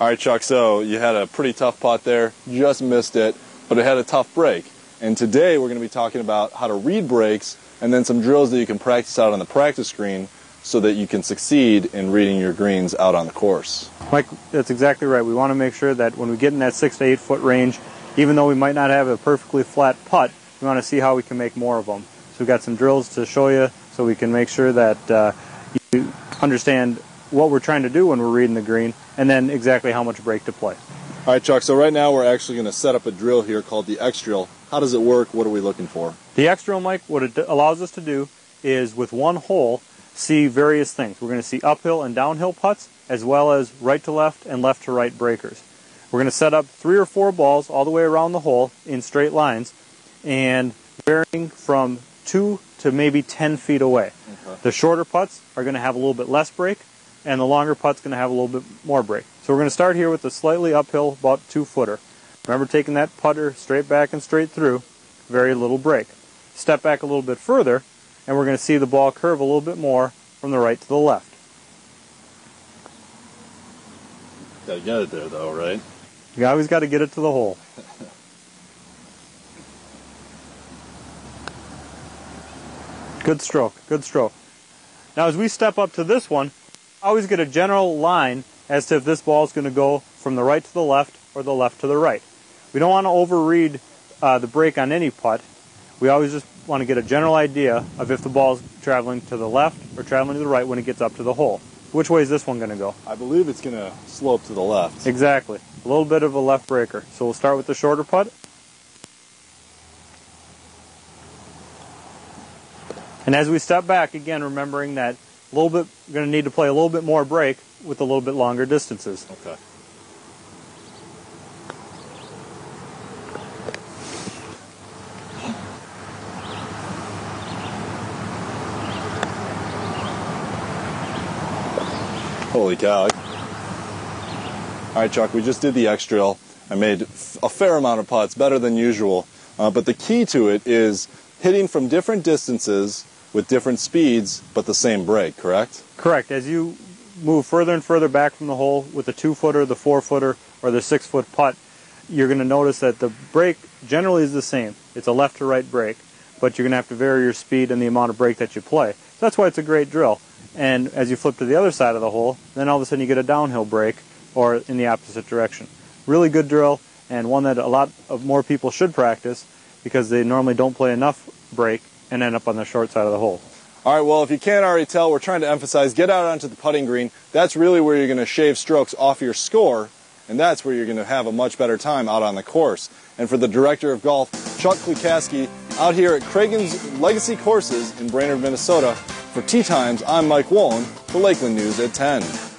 All right, Chuck, so you had a pretty tough putt there, just missed it, but it had a tough break. And today we're going to be talking about how to read breaks and then some drills that you can practice out on the practice screen so that you can succeed in reading your greens out on the course. Mike, that's exactly right. We want to make sure that when we get in that 6 to 8 foot range, even though we might not have a perfectly flat putt, we want to see how we can make more of them. So we've got some drills to show you so we can make sure that you understand what we're trying to do when we're reading the green, and then exactly how much break to play. All right, Chuck, so right now we're actually going to set up a drill here called the X drill. How does it work? What are we looking for? The X drill, Mike, what it allows us to do is with one hole see various things. We're going to see uphill and downhill putts, as well as right to left and left to right breakers. We're going to set up 3 or 4 balls all the way around the hole in straight lines and varying from 2 to maybe 10 feet away. Okay. The shorter putts are going to have a little bit less break, and the longer putt's going to have a little bit more break. So we're going to start here with a slightly uphill, about 2-footer. Remember, taking that putter straight back and straight through, very little break. Step back a little bit further, and we're going to see the ball curve a little bit more from the right to the left. Got to get it there, though, right? You always got to get it to the hole. Good stroke, good stroke. Now as we step up to this one, always get a general line as to if this ball is going to go from the right to the left or the left to the right. We don't want to overread the break on any putt. We always just want to get a general idea of if the ball is traveling to the left or traveling to the right when it gets up to the hole. Which way is this one going to go? I believe it's going to slope to the left. Exactly. A little bit of a left breaker. So we'll start with the shorter putt. And as we step back, again, remembering that a little bit, we're going to need to play a little bit more break with a little bit longer distances. Okay. Holy cow. All right, Chuck, we just did the X drill. I made a fair amount of putts, better than usual. But the key to it is hitting from different distances with different speeds, but the same break, correct? Correct. As you move further and further back from the hole with the 2-footer, the 4-footer, or the 6-foot putt, you're going to notice that the break generally is the same. It's a left to right break, but you're going to have to vary your speed and the amount of break that you play. So that's why it's a great drill. And as you flip to the other side of the hole, then all of a sudden you get a downhill break or in the opposite direction. Really good drill, and one that a lot of more people should practice because they normally don't play enough break and end up on the short side of the hole. All right, well, if you can't already tell, we're trying to emphasize get out onto the putting green. That's really where you're going to shave strokes off your score, and that's where you're going to have a much better time out on the course. And for the director of golf, Chuck Klikaski, out here at Cragun's Legacy Courses in Brainerd, Minnesota, for Tee Times, I'm Mike Wolan for Lakeland News at 10.